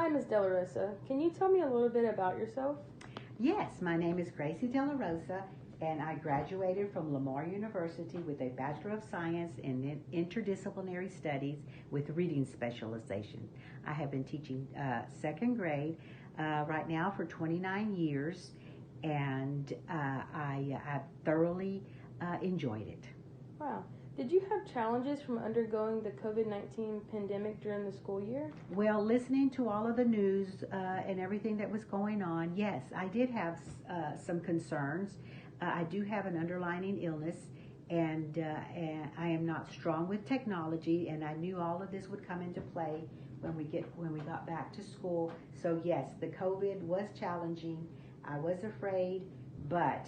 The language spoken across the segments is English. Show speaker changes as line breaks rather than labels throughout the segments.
Hi, Ms. De La Rosa. Can you tell me a little bit about yourself?
Yes, my name is Gracie De La Rosa, and I graduated from Lamar University with a Bachelor of Science in Interdisciplinary Studies with Reading Specialization. I have been teaching second grade right now for 29 years, and I have thoroughly enjoyed it.
Wow. Did you have challenges from undergoing the COVID-19 pandemic during the school year?
Well, listening to all of the news and everything that was going on, yes, I did have some concerns. I do have an underlying illness, and I am not strong with technology, and I knew all of this would come into play when we got back to school. So yes, the COVID was challenging. I was afraid, but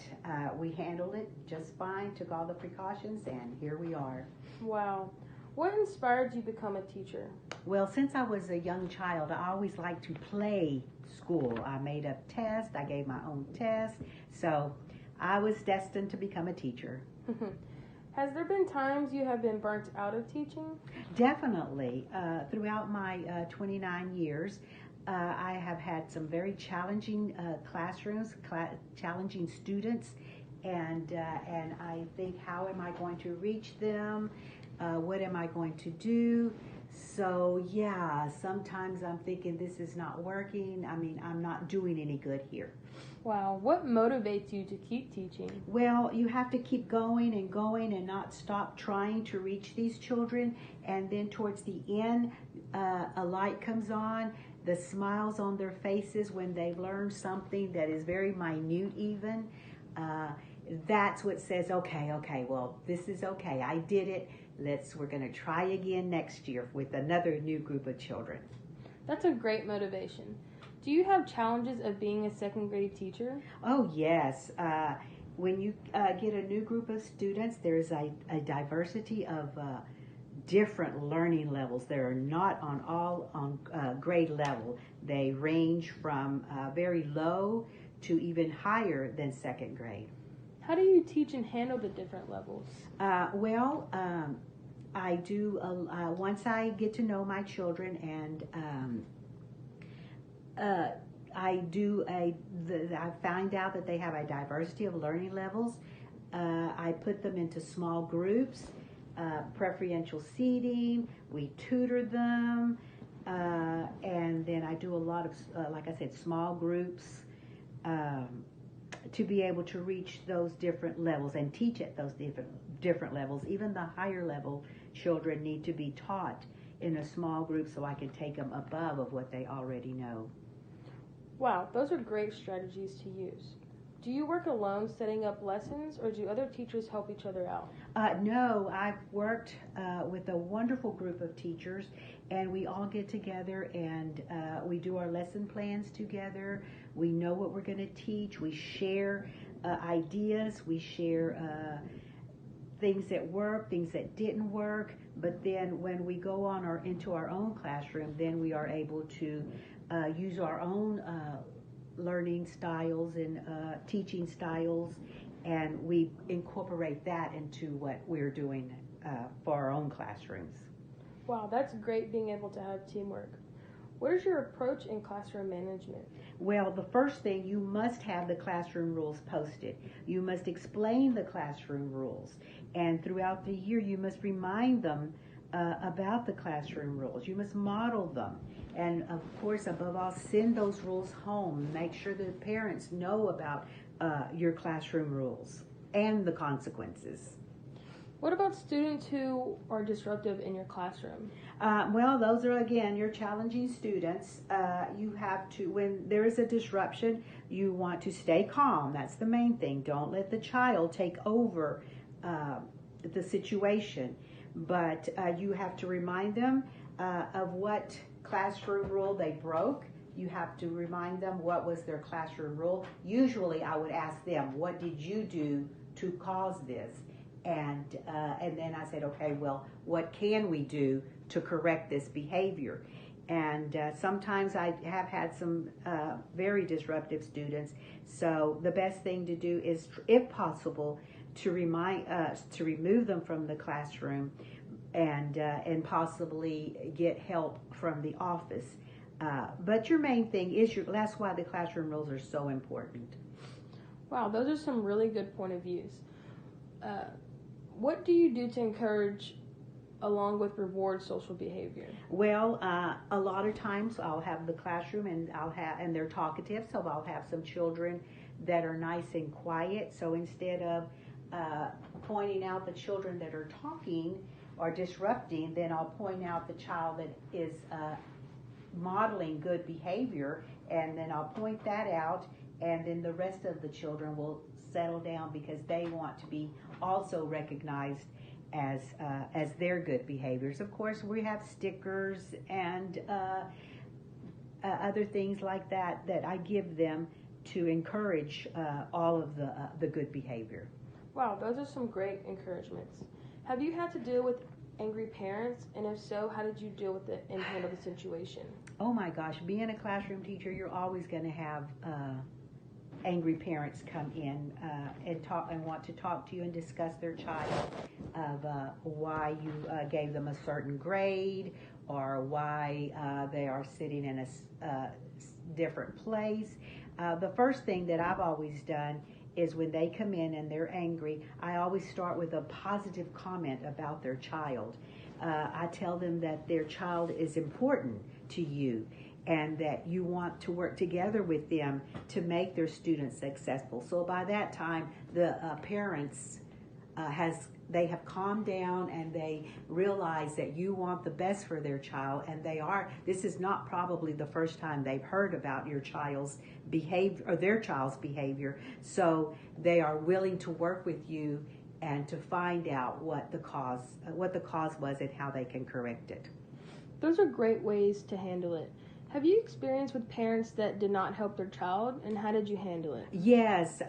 we handled it just fine, took all the precautions, and here we are.
Wow. What inspired you to become a teacher?
Well, since I was a young child, I always liked to play school. I made up tests, I gave my own tests, so I was destined to become a teacher.
Has there been times you have been burnt out of teaching?
Definitely. Throughout my 29 years, I have had some very challenging classrooms, challenging students, and I think, how am I going to reach them? What am I going to do? So yeah, sometimes I'm thinking this is not working. I mean, I'm not doing any good here.
Wow. What motivates you to keep teaching?
Well, you have to keep going and not stop trying to reach these children. And then towards the end, a light comes on, the smiles on their faces when they've learned something that is very minute even. That's what says, okay, well, this is okay. I did it. We're going to try again next year with another new group of children.
That's a great motivation. Do you have challenges of being a second grade teacher?
Oh, yes. When you get a new group of students, there's a diversity of different learning levels. They're not on grade level. They range from very low to even higher than second grade.
How do you teach and handle the different levels?
I do, once I get to know my children, and I find out that they have a diversity of learning levels. I put them into small groups, preferential seating, we tutor them, and then I do a lot of, like I said, small groups, to be able to reach those different levels and teach at those different levels. Even the higher level children need to be taught in a small group so I can take them above of what they already know.
Wow, those are great strategies to use. Do you work alone setting up lessons, or do other teachers help each other out?
No, I've worked with a wonderful group of teachers, and we all get together and we do our lesson plans together. We know what we're going to teach. We share ideas. We share things that work, things that didn't work. But then when we go on into our own classroom, then we are able to use our own learning styles and teaching styles, and we incorporate that into what we're doing for our own classrooms.
Wow, that's great being able to have teamwork. What is your approach in classroom management?
Well, the first thing, you must have the classroom rules posted. You must explain the classroom rules, and throughout the year you must remind them about the classroom rules. You must model them. And of course, above all, send those rules home. Make sure the parents know about your classroom rules and the consequences.
What about students who are disruptive in your classroom?
Well, those are, again, your challenging students. You have to, when there is a disruption, you want to stay calm. That's the main thing. Don't let the child take over the situation. But you have to remind them of what classroom rule they broke. You have to remind them what was their classroom rule. Usually I would ask them, what did you do to cause this? And then I said, okay, well, what can we do to correct this behavior? And sometimes I have had some very disruptive students. So the best thing to do is, if possible, to remove them from the classroom and possibly get help from the office But your main thing is that's why the classroom rules are so important.
Wow, those are some really good point of views. What do you do to encourage along with reward social behavior?
Well, a lot of times I'll have the classroom and they're talkative, so I'll have some children that are nice and quiet. So instead of pointing out the children that are talking or disrupting, then I'll point out the child that is modeling good behavior, and then I'll point that out, and then the rest of the children will settle down because they want to be also recognized as their good behaviors. Of course, we have stickers and other things like that I give them to encourage all of the good behavior.
Wow, those are some great encouragements. Have you had to deal with angry parents, and if so, how did you deal with it and handle the situation?
Oh my gosh, being a classroom teacher, you're always going to have angry parents come in and want to talk to you and discuss their child, of why you gave them a certain grade, or why they are sitting in a different place. The first thing that I've always done is when they come in and they're angry, I always start with a positive comment about their child. I tell them that their child is important to you, and that you want to work together with them to make their students successful. So by that time, the parents they have calmed down, and they realize that you want the best for their child, and this is not probably the first time they've heard about your child's behavior or their child's behavior. So they are willing to work with you and to find out what the cause was and how they can correct it.
Those are great ways to handle it. Have you experienced with parents that did not help their child, and how did you handle it?
Yes,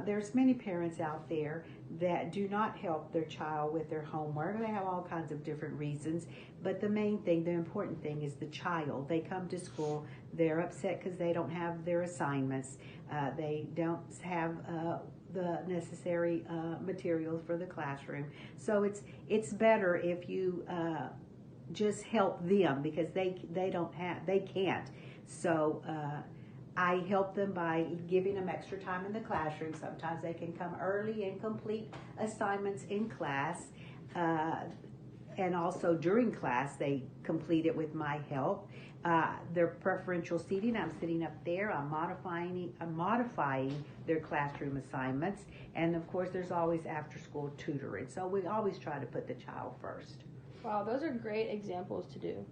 there's many parents out there that do not help their child with their homework. They have all kinds of different reasons, but the important thing is the child. They come to school, they're upset because they don't have their assignments. They don't have the necessary materials for the classroom. So it's better if you just help them, because they can't. So I help them by giving them extra time in the classroom. Sometimes they can come early and complete assignments in class, and also during class they complete it with my help. Their preferential seating, I'm sitting up there, I'm modifying their classroom assignments, and of course there's always after school tutoring. So we always try to put the child first.
Wow, those are great examples to do.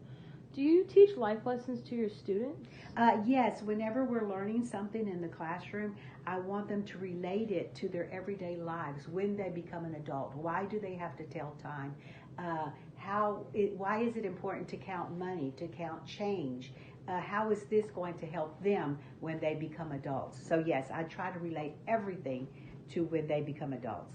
Do you teach life lessons to your students?
Yes, whenever we're learning something in the classroom, I want them to relate it to their everyday lives when they become an adult. Why do they have to tell time? Why is it important to count money, to count change? How is this going to help them when they become adults? So yes, I try to relate everything to when they become adults.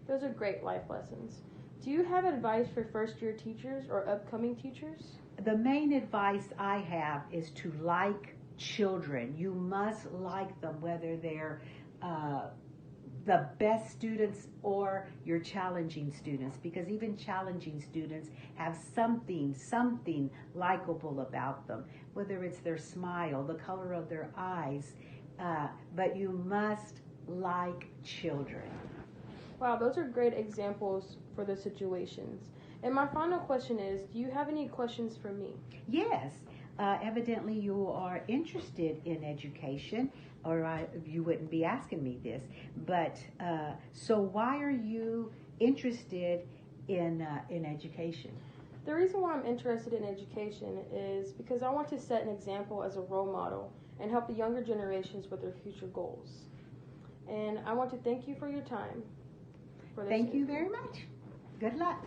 Those are great life lessons. Do you have advice for first-year teachers or upcoming teachers?
The main advice I have is to like children. You must like them, whether they're the best students or your challenging students, because even challenging students have something likable about them, whether it's their smile, the color of their eyes, but you must like children.
Wow, those are great examples for the situations. And my final question is, do you have any questions for me?
Yes. Evidently you are interested in education, or you wouldn't be asking me this. But so why are you interested in education?
The reason why I'm interested in education is because I want to set an example as a role model and help the younger generations with their future goals. And I want to thank you for your time.
Thank you very much. Good luck.